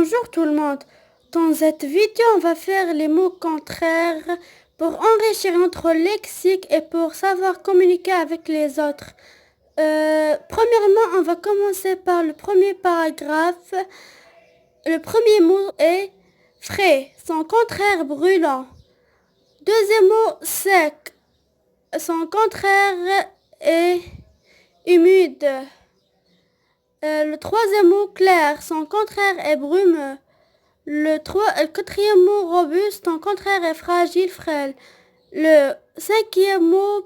Bonjour tout le monde. Dans cette vidéo, on va faire les mots contraires pour enrichir notre lexique et pour savoir communiquer avec les autres. Premièrement, on va commencer par le premier paragraphe. Le premier mot est frais, son contraire brûlant. Deuxième mot sec, son contraire est humide. Le troisième mot clair, son contraire est brumeux. Le quatrième mot robuste, son contraire est fragile, frêle. Le cinquième mot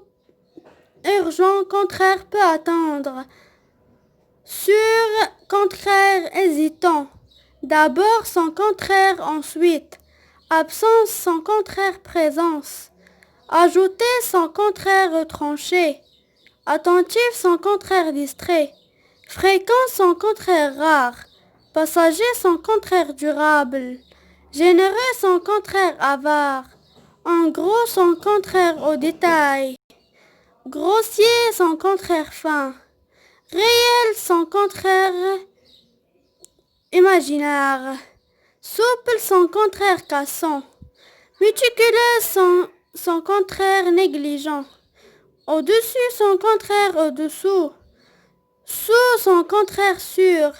urgent, contraire peut attendre. Sûr, contraire hésitant. D'abord son contraire ensuite. Absence, son contraire présence. Ajouter, son contraire tranché. Attentif, son contraire distrait. Fréquent, son contraire rare. Passager, son contraire durable. Généreux, son contraire avare. En gros, son contraire au détail. Grossier, son contraire fin. Réel, son contraire imaginaire. Souple, son contraire cassant. Méticuleux, son contraire négligent. Au-dessus, son contraire au-dessous. Sous, son contraire sûr.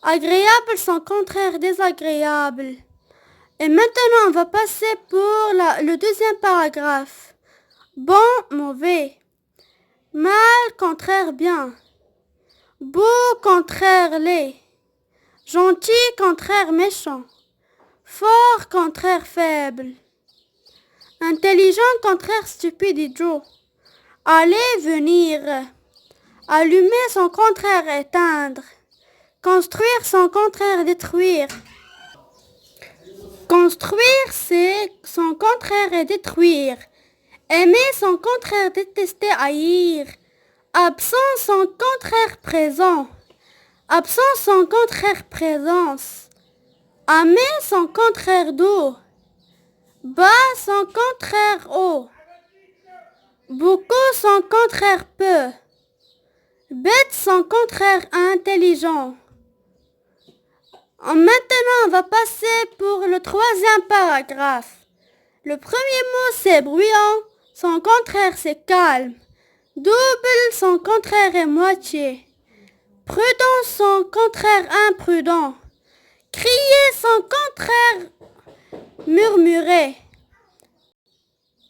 Agréable, son contraire désagréable. Et maintenant, on va passer pour le deuxième paragraphe. Bon, mauvais. Mal, contraire bien. Beau, contraire laid. Gentil, contraire méchant. Fort, contraire faible. Intelligent, contraire stupide, idiot. Aller, venir. Allumer, son contraire éteindre. Construire, son contraire détruire. Construire, son contraire est détruire. Aimer, son contraire détester, haïr. Absent, son contraire présent. Absence, son contraire présence. Amer, son contraire doux. Bas, son contraire haut. Beaucoup, son contraire peu. Bête, son contraire intelligent. Maintenant, on va passer pour le troisième paragraphe. Le premier mot, c'est bruyant. Son contraire, c'est calme. Double, son contraire est moitié. Prudent, son contraire imprudent. Crier, son contraire murmurer.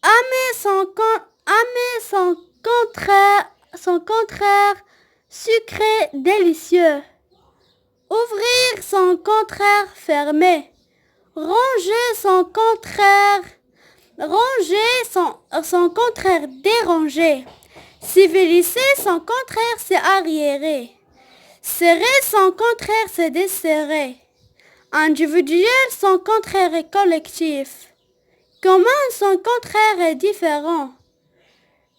Aimer, son contraire sucré, délicieux. Ouvrir, son contraire fermé. Ranger, son contraire dérangé. Civiliser, son contraire c'est arriéré. Serrer, son contraire c'est desserrer. Individuel, son contraire est collectif. Commun, son contraire est différent.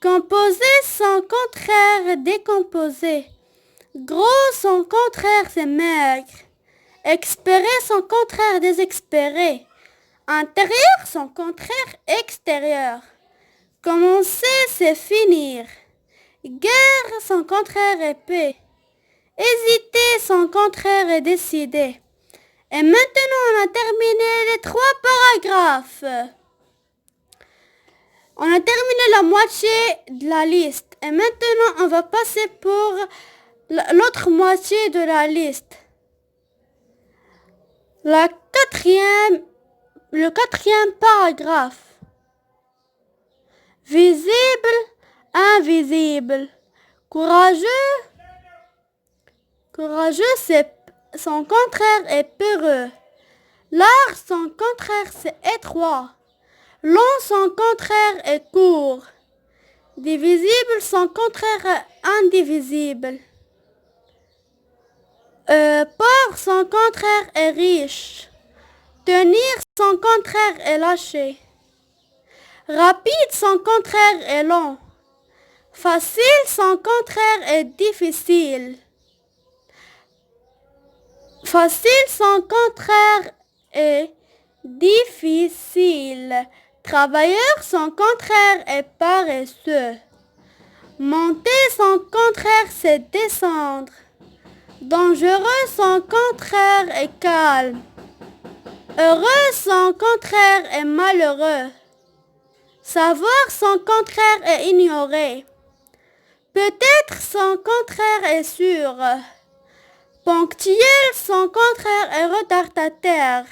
Composé, son contraire est décomposé. Gros, son contraire c'est maigre. Expéré, son contraire désespéré. Intérieur, son contraire extérieur. Commencer, c'est finir. Guerre, son contraire est paix. Hésiter, son contraire est décider. Et maintenant, on a terminé les 3 paragraphes. On a terminé la moitié de la liste. Et maintenant, on va passer pour l'autre moitié de la liste. Le quatrième paragraphe. Visible, invisible. Courageux, son contraire est peureux. Large, son contraire c'est étroit. Long, son contraire est court. Divisible, son contraire est indivisible. Pauvre, son contraire est riche. Tenir, son contraire est lâcher. Rapide, son contraire est long. Facile, son contraire est difficile. Facile, son contraire est difficile. Travailleur, son contraire est paresseux. Monter, son contraire c'est descendre. Dangereux, son contraire est calme. Heureux, son contraire est malheureux. Savoir, son contraire est ignoré. Peut-être, son contraire est sûr. Ponctuel, son contraire est retardataire.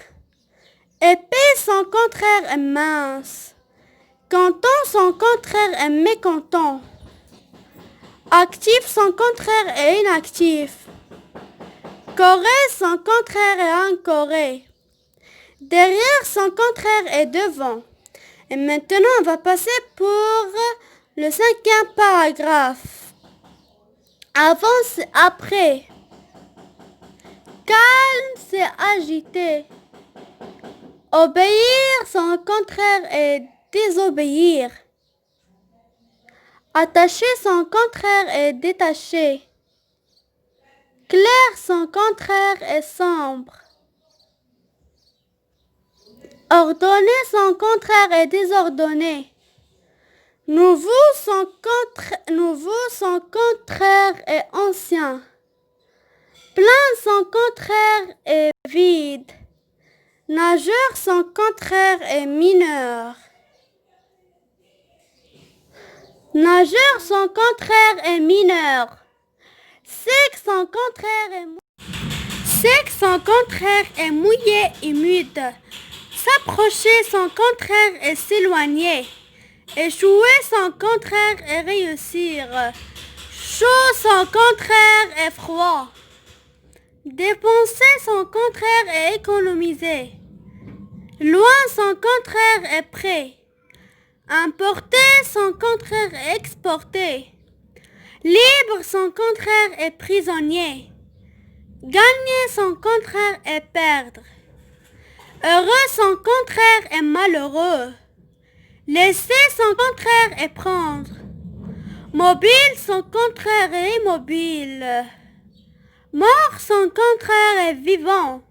Épais, son contraire est mince. Content, son contraire est mécontent. Actif, son contraire est inactif. Coré, son contraire est incoré. Derrière, son contraire est devant. Et maintenant, on va passer pour le 5e paragraphe. Avant, c'est après. Calme, c'est agité. Obéir, son contraire est désobéir. Attaché, son contraire est détaché. Clair, son contraire est sombre. Ordonné, son contraire est désordonné. Nouveau, son contraire est ancien. Plein, son contraire est vide. Nageur, son contraire est mineur. Nageur, son contraire est mineur. Sec, son contraire est mouillé et humide. S'approcher, son contraire est s'éloigner. Échouer, son contraire est réussir. Chaud, son contraire est froid. Dépenser, son contraire est économiser. Loin, son contraire est près. Importer, son contraire est exporter. Libre, son contraire est prisonnier. Gagner, son contraire est perdre. Heureux, son contraire est malheureux. Laisser, son contraire est prendre. Mobile, son contraire est immobile. Mort, son contraire est vivant.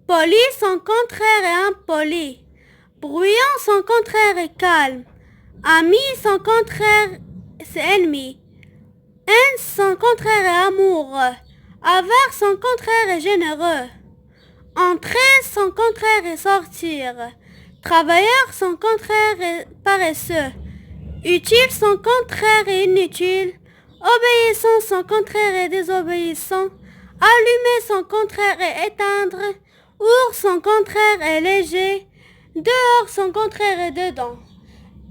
Poli, son contraire est impoli. Bruyant, son contraire est calme. Ami, son contraire c'est ennemi. Haine, son contraire est amour. Avare, son contraire est généreux. Entrer, son contraire est sortir. Travailleur, son contraire est paresseux. Utile, son contraire est inutile. Obéissant, son contraire est désobéissant. Allumer, son contraire est éteindre. Ours, son contraire est léger. Dehors, son contraire est dedans.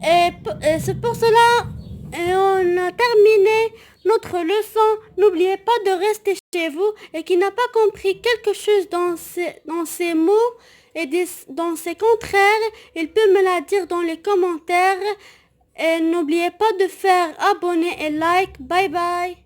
Et c'est pour cela on a terminé notre leçon. N'oubliez pas de rester chez vous et qui n'a pas compris quelque chose dans ces mots et dans ces contraires, il peut me la dire dans les commentaires. Et n'oubliez pas de faire abonner et like. Bye bye.